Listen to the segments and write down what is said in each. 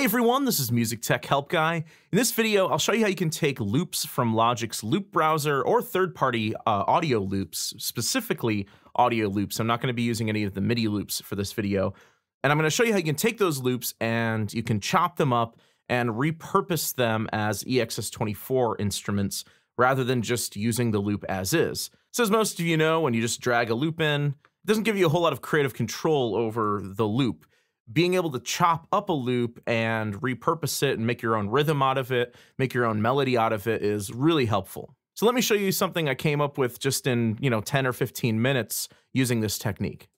Hey everyone, this is MusicTechHelpGuy. In this video, I'll show you how you can take loops from Logic's loop browser or third-party audio loops, specifically audio loops. I'm not going to be using any of the MIDI loops for this video. And I'm going to show you how you can take those loops and you can chop them up and repurpose them as EXS24 instruments rather than just using the loop as is. So as most of you know, when you just drag a loop in, it doesn't give you a whole lot of creative control over the loop. Being able to chop up a loop and repurpose it and make your own rhythm out of it, make your own melody out of it is really helpful. So let me show you something I came up with just in 10 or 15 minutes using this technique.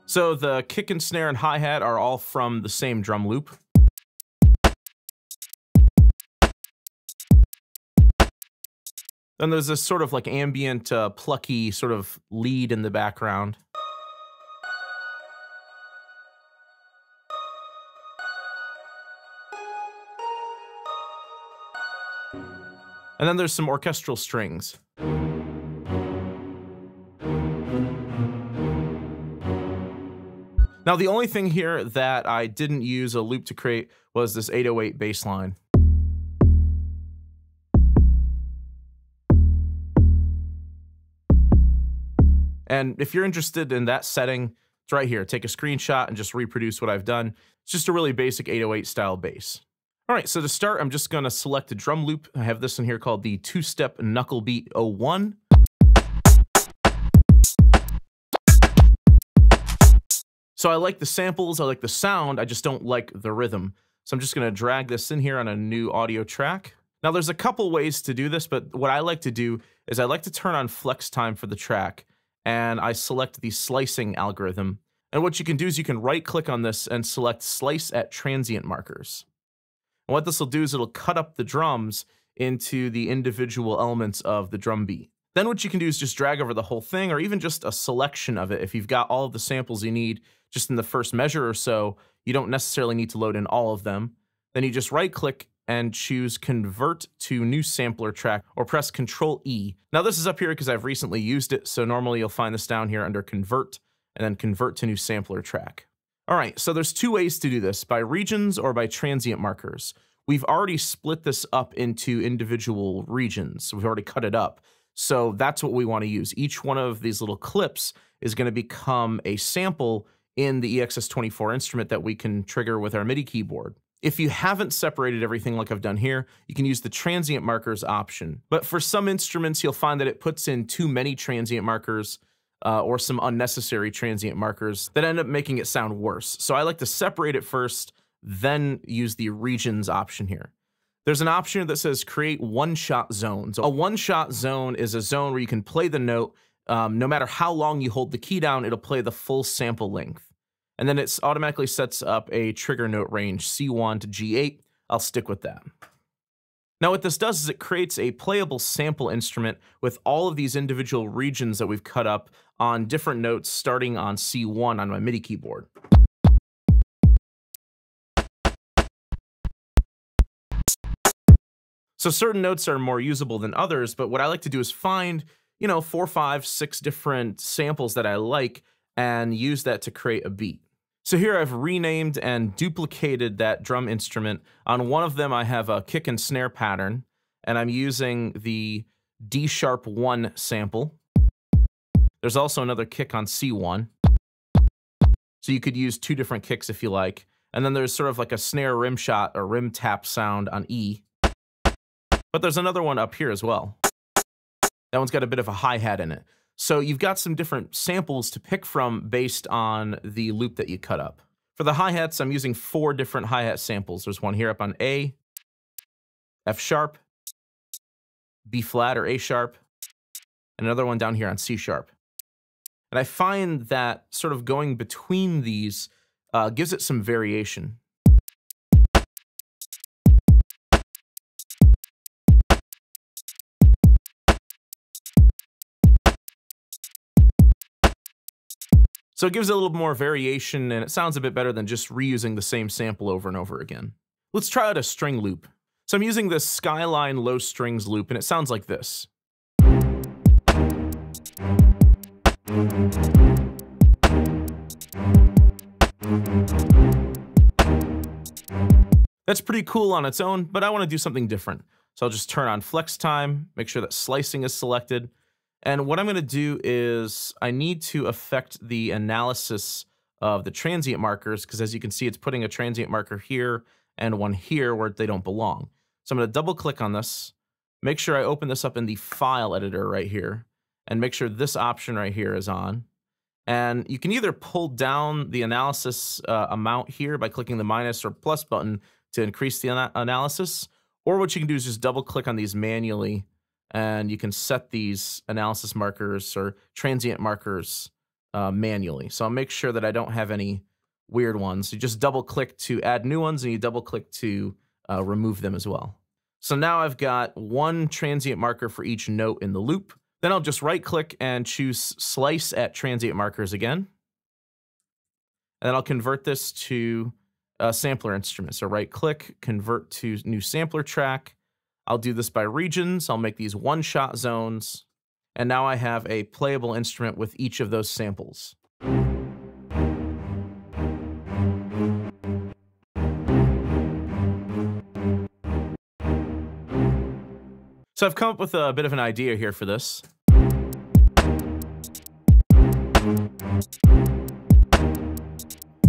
So the kick and snare and hi-hat are all from the same drum loop. Then there's this sort of like ambient, plucky sort of lead in the background. And then there's some orchestral strings. Now, the only thing here that I didn't use a loop to create was this 808 bass line. And if you're interested in that setting, it's right here. Take a screenshot and just reproduce what I've done. It's just a really basic 808 style bass. All right, so to start, I'm just gonna select a drum loop. I have this one here called the two-step knuckle beat 01. So I like the samples, I like the sound, I just don't like the rhythm. So I'm just gonna drag this in here on a new audio track. Now there's a couple ways to do this, but what I like to do is I like to turn on flex time for the track, and I select the slicing algorithm. And what you can do is you can right click on this and select slice at transient markers. And what this will do is it'll cut up the drums into the individual elements of the drum beat. Then what you can do is just drag over the whole thing, or even just a selection of it. If you've got all of the samples you need just in the first measure or so, you don't necessarily need to load in all of them. Then you just right click and choose convert to new sampler track, or press Control E. Now this is up here because I've recently used it, so normally you'll find this down here under convert, and then convert to new sampler track. All right, so there's two ways to do this, by regions or by transient markers. We've already split this up into individual regions, so we've already cut it up. So that's what we want to use. Each one of these little clips is going to become a sample in the EXS24 instrument that we can trigger with our MIDI keyboard. If you haven't separated everything like I've done here, you can use the transient markers option. But for some instruments, you'll find that it puts in too many transient markers or some unnecessary transient markers that end up making it sound worse. So I like to separate it first, then use the regions option here. There's an option that says create one-shot zones. A one-shot zone is a zone where you can play the note. No matter how long you hold the key down, it'll play the full sample length. And then it automatically sets up a trigger note range, C1 to G8. I'll stick with that. Now what this does is it creates a playable sample instrument with all of these individual regions that we've cut up on different notes starting on C1 on my MIDI keyboard. So certain notes are more usable than others, but what I like to do is find, 4, 5, 6 different samples that I like and use that to create a beat. So here I've renamed and duplicated that drum instrument. On one of them I have a kick and snare pattern, and I'm using the D#1 sample. There's also another kick on C1. So you could use 2 different kicks if you like. And then there's sort of like a snare rim shot or rim tap sound on E. But there's another one up here as well. That one's got a bit of a hi-hat in it. So you've got some different samples to pick from based on the loop that you cut up. For the hi-hats, I'm using 4 different hi-hat samples. There's one here up on A, F sharp, B flat or A sharp, and another one down here on C sharp. And I find that sort of going between these gives it some variation. So it gives it a little more variation, and it sounds a bit better than just reusing the same sample over and over again. Let's try out a string loop. So I'm using this Skyline low strings loop, and it sounds like this. That's pretty cool on its own, but I want to do something different. So I'll just turn on flex time, make sure that slicing is selected. And what I'm going to do is I need to affect the analysis of the transient markers, because as you can see, it's putting a transient marker here and one here where they don't belong. So I'm going to double click on this, make sure I open this up in the file editor right here, and make sure this option right here is on. And you can either pull down the analysis amount here by clicking the minus or plus button to increase the analysis, or what you can do is just double click on these manually, and you can set these analysis markers or transient markers manually. So I'll make sure that I don't have any weird ones. You just double click to add new ones, and you double click to remove them as well. So now I've got one transient marker for each note in the loop. Then I'll just right click and choose slice at transient markers again. And then I'll convert this to a sampler instrument. So right click, convert to new sampler track. I'll do this by regions. I'll make these one-shot zones. And now I have a playable instrument with each of those samples. So I've come up with a bit of an idea here for this.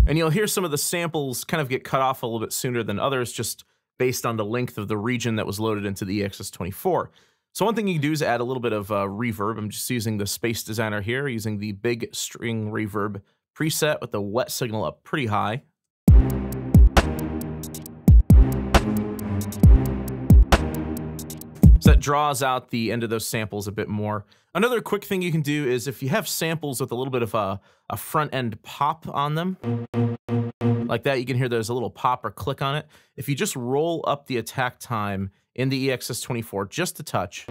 And you'll hear some of the samples kind of get cut off a little bit sooner than others, just based on the length of the region that was loaded into the EXS-24. So one thing you can do is add a little bit of reverb. I'm just using the Space Designer here, using the big string reverb preset with the wet signal up pretty high. So that draws out the end of those samples a bit more. Another quick thing you can do is if you have samples with a little bit of a front end pop on them, like that, you can hear there's a little pop or click on it. If you just roll up the attack time in the EXS-24 just a touch,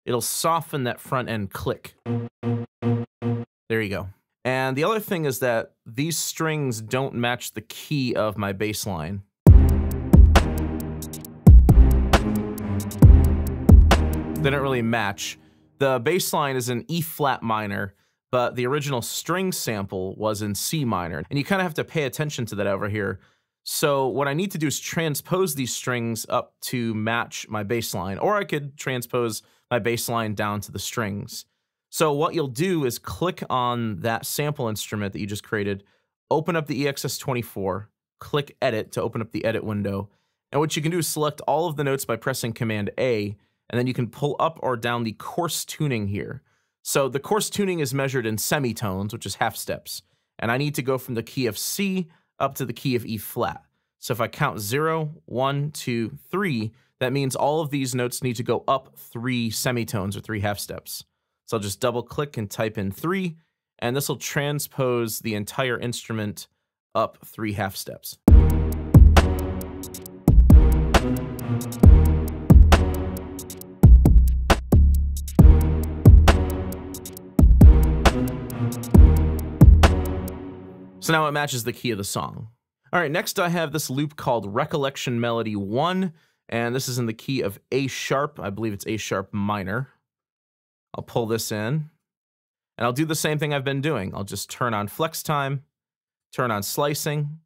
it'll soften that front end click. There you go. And the other thing is that these strings don't match the key of my bass line. They don't really match. The bass line is in E flat minor, but the original string sample was in C minor. And you kind of have to pay attention to that over here. So what I need to do is transpose these strings up to match my bass line, or I could transpose my bass line down to the strings. So what you'll do is click on that sample instrument that you just created, open up the EXS-24, click Edit to open up the edit window. And what you can do is select all of the notes by pressing Command A, and then you can pull up or down the coarse tuning here. So the coarse tuning is measured in semitones, which is half steps. And I need to go from the key of C up to the key of E flat. So if I count 0, 1, 2, 3, that means all of these notes need to go up 3 semitones or 3 half steps. So I'll just double click and type in 3, and this will transpose the entire instrument up 3 half steps. So now it matches the key of the song. All right, next I have this loop called Recollection Melody 1, and this is in the key of A sharp. I believe it's A sharp minor. I'll pull this in, and I'll do the same thing I've been doing. I'll just turn on flex time, turn on slicing,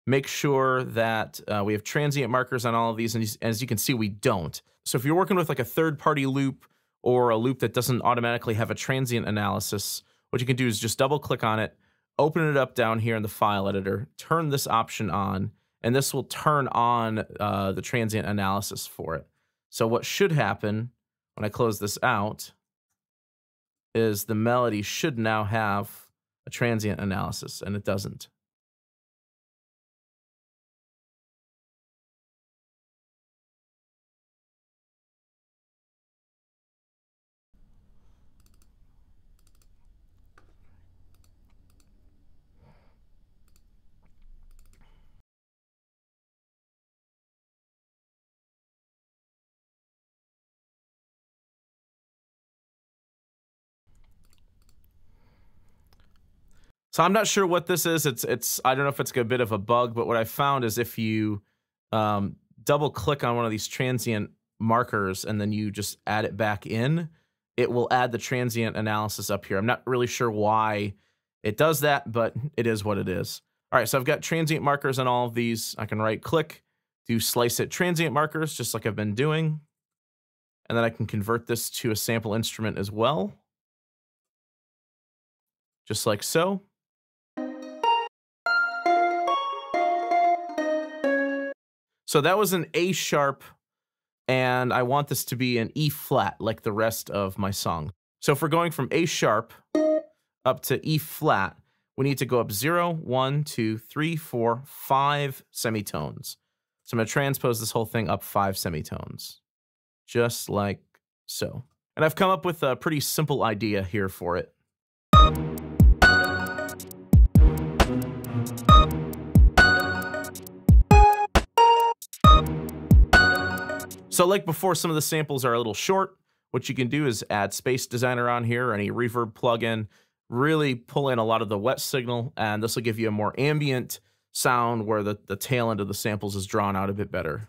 make sure that we have transient markers on all of these, and as you can see, we don't. So if you're working with like a third-party loop or a loop that doesn't automatically have a transient analysis, what you can do is just double-click on it, open it up down here in the file editor, turn this option on, and this will turn on the transient analysis for it. So what should happen when I close this out is the melody should now have a transient analysis, and it doesn't. So I'm not sure what this is. I don't know if it's a bit of a bug, but what I found is if you double click on one of these transient markers and then you just add it back in, it will add the transient analysis up here. I'm not really sure why it does that, but it is what it is. All right, so I've got transient markers on all of these. I can right click, do slice it transient markers, just like I've been doing. And then I can convert this to a sample instrument as well. Just like so. So that was an A sharp, and I want this to be an E flat like the rest of my song. So if we're going from A sharp up to E flat, we need to go up 0, 1, 2, 3, 4, 5 semitones. So I'm going to transpose this whole thing up 5 semitones, just like so. And I've come up with a pretty simple idea here for it. So like before, some of the samples are a little short. What you can do is add Space Designer on here, or any reverb plugin, really pull in a lot of the wet signal, and this will give you a more ambient sound where the tail end of the samples is drawn out a bit better.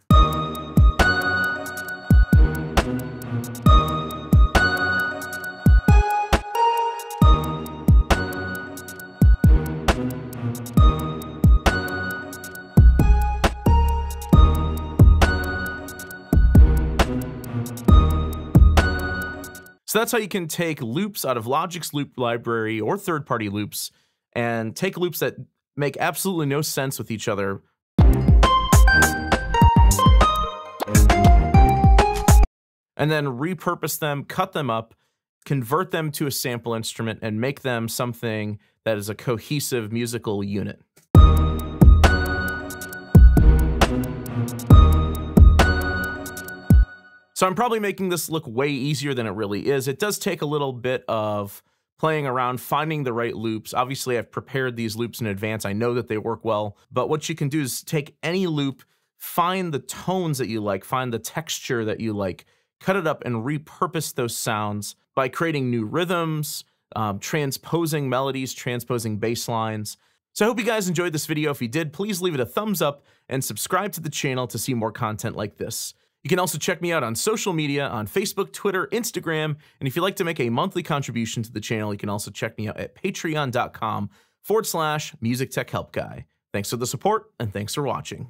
So that's how you can take loops out of Logic's loop library or third-party loops and take loops that make absolutely no sense with each other and then repurpose them, cut them up, convert them to a sample instrument, and make them something that is a cohesive musical unit. So I'm probably making this look way easier than it really is. It does take a little bit of playing around, finding the right loops. Obviously, I've prepared these loops in advance. I know that they work well, but what you can do is take any loop, find the tones that you like, find the texture that you like, cut it up and repurpose those sounds by creating new rhythms, transposing melodies, transposing bass lines. So I hope you guys enjoyed this video. If you did, please leave it a thumbs up and subscribe to the channel to see more content like this. You can also check me out on social media, on Facebook, Twitter, Instagram, and if you'd like to make a monthly contribution to the channel, you can also check me out at patreon.com/MusicTechHelpGuy. Thanks for the support, and thanks for watching.